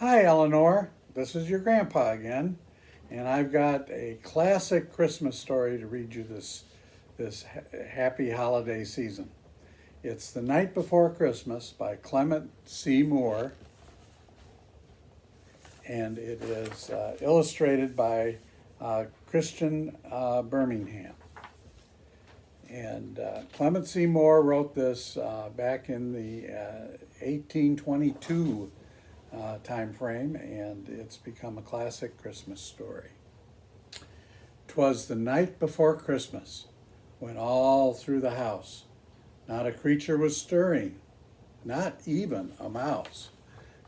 Hi, Eleanor. This is your grandpa again, and I've got a classic Christmas story to read you this happy holiday season. It's The Night Before Christmas by Clement C. Moore, and it is illustrated by Christian Birmingham. And Clement C. Moore wrote this back in the 1822 time frame, and it's become a classic Christmas story. 'Twas the night before Christmas, when all through the house not a creature was stirring, not even a mouse.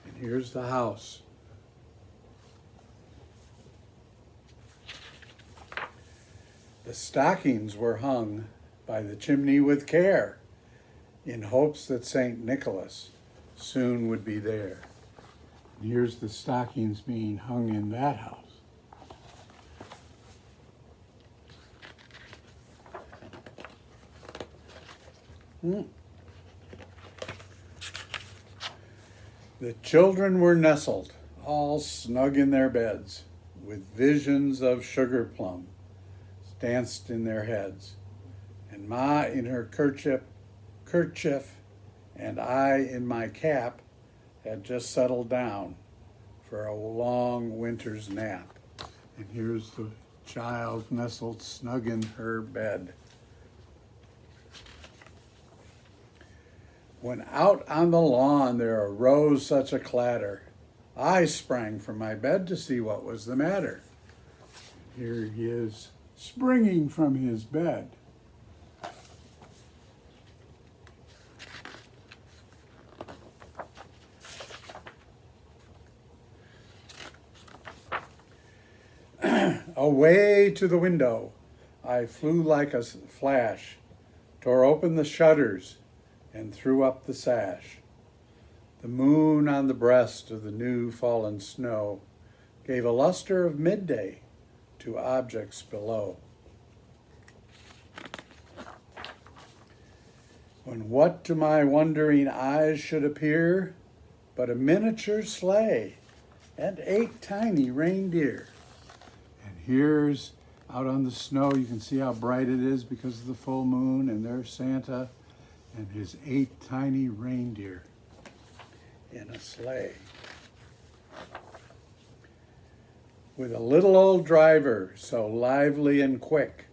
And here's the house. The stockings were hung by the chimney with care, in hopes that St. Nicholas soon would be there. And here's the stockings being hung in that house. The children were nestled, all snug in their beds, with visions of sugar plum danced in their heads, and Ma in her kerchief, and I in my cap had just settled down for a long winter's nap. And here's the child nestled snug in her bed. When out on the lawn there arose such a clatter, I sprang from my bed to see what was the matter. Here he is, springing from his bed. Away to the window I flew like a flash, tore open the shutters, and threw up the sash. The moon on the breast of the new fallen snow gave a luster of midday to objects below. When what to my wondering eyes should appear but a miniature sleigh and 8 tiny reindeer. And here's out on the snow, you can see how bright it is because of the full moon, and there's Santa and his 8 tiny reindeer in a sleigh. With a little old driver so lively and quick,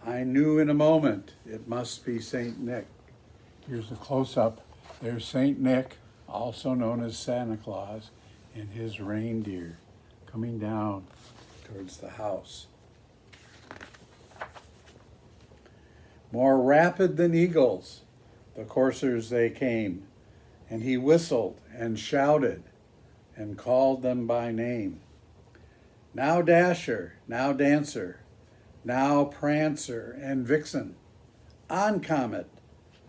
I knew in a moment it must be St. Nick. Here's a close-up. There's St. Nick, also known as Santa Claus, and his reindeer coming down towards the house. More rapid than eagles, the coursers they came, and he whistled and shouted and called them by name. Now Dasher, now Dancer, now Prancer and Vixen, on Comet,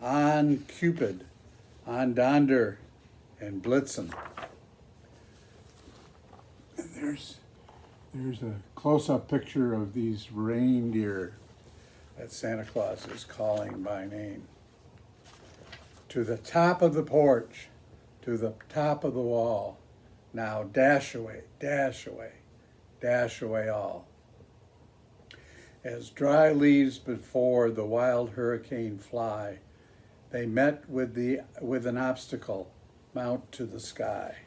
on Cupid, on Donder and Blitzen. And there's a close-up picture of these reindeer that Santa Claus is calling by name. To the top of the porch, to the top of the wall, now dash away, dash away, dash away all. As dry leaves before the wild hurricane fly, they met with an obstacle, mount to the sky.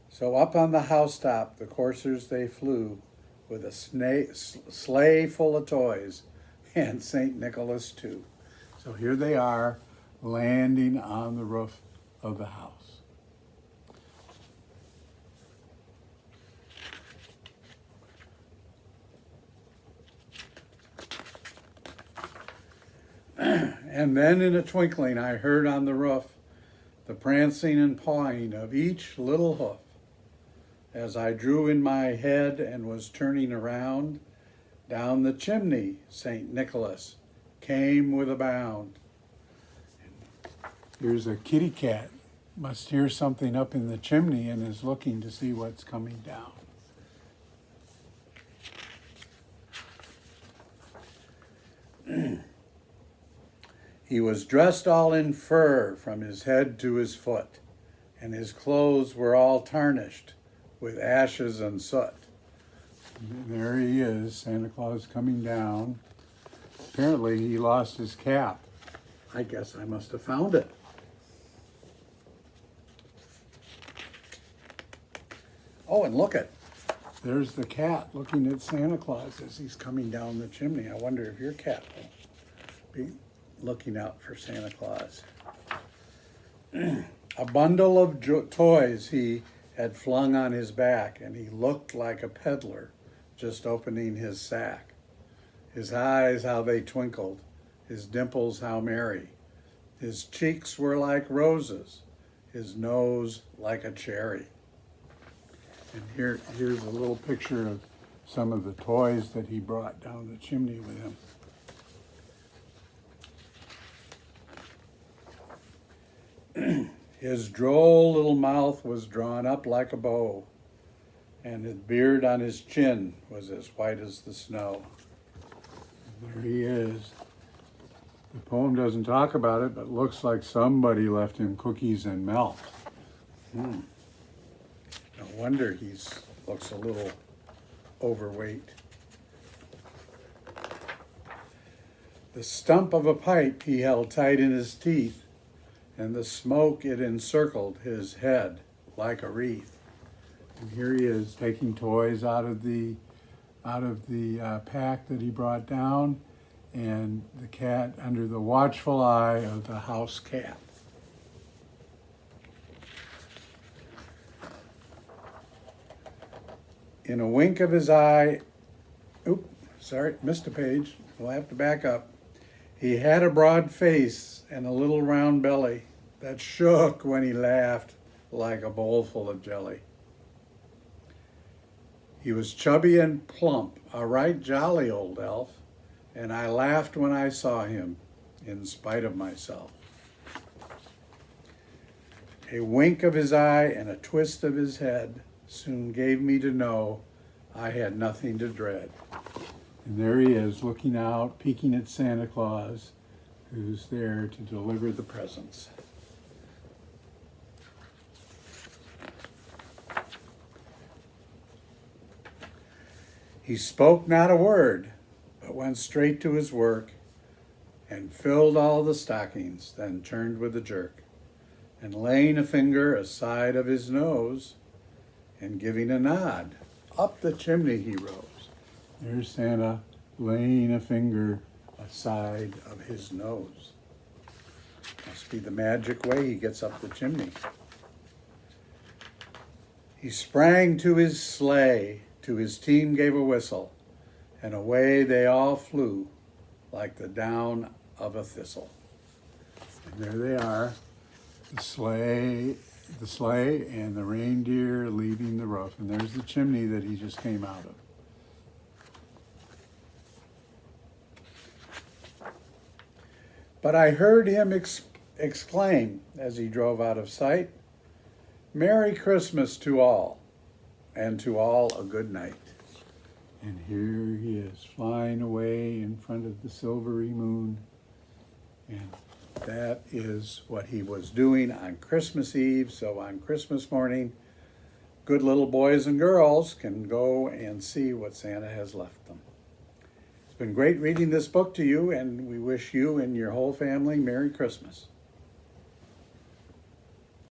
So up on the housetop the coursers they flew, with a sleigh full of toys, and St. Nicholas too. So here they are, landing on the roof of the house. And then in a twinkling I heard on the roof the prancing and pawing of each little hoof. As I drew in my head and was turning around, down the chimney St. Nicholas came with a bound. Here's a kitty cat, must hear something up in the chimney and is looking to see what's coming down. He was dressed all in fur from his head to his foot, and his clothes were all tarnished with ashes and soot. And there he is, Santa Claus coming down. Apparently he lost his cap. I guess I must have found it. Oh, and look it. There's the cat looking at Santa Claus as he's coming down the chimney. I wonder if your cat will be looking out for Santa Claus. A bundle of toys he had flung on his back, and he looked like a peddler just opening his sack. His eyes, how they twinkled, his dimples, how merry. His cheeks were like roses, his nose like a cherry. And here's a little picture of some of the toys that he brought down the chimney with him. His droll little mouth was drawn up like a bow, and his beard on his chin was as white as the snow. And there he is. The poem doesn't talk about it, but looks like somebody left him cookies and milk. No wonder he looks a little overweight. The stump of a pipe he held tight in his teeth, and the smoke it encircled his head like a wreath. And here he is taking toys out of the pack that he brought down, and the cat under the watchful eye of the house cat. In a wink of his eye, missed a page. We'll have to back up. He had a broad face and a little round belly that shook when he laughed like a bowl full of jelly. He was chubby and plump, a right jolly old elf, and I laughed when I saw him, in spite of myself. A wink of his eye and a twist of his head soon gave me to know I had nothing to dread. And there he is, looking out, peeking at Santa Claus, who's there to deliver the presents. He spoke not a word, but went straight to his work and filled all the stockings, then turned with a jerk, and laying a finger aside of his nose and giving a nod, up the chimney he rose. There's Santa laying a finger aside of his nose. Must be the magic way he gets up the chimney. He sprang to his sleigh, to his team gave a whistle, and away they all flew like the down of a thistle. And there they are, the sleigh and the reindeer leaving the roof. And there's the chimney that he just came out of. But I heard him exclaim as he drove out of sight, "Merry Christmas to all, and to all a good night." And here he is, flying away in front of the silvery moon. And that is what he was doing on Christmas Eve. So on Christmas morning, good little boys and girls can go and see what Santa has left them. It's been great reading this book to you, and we wish you and your whole family Merry Christmas.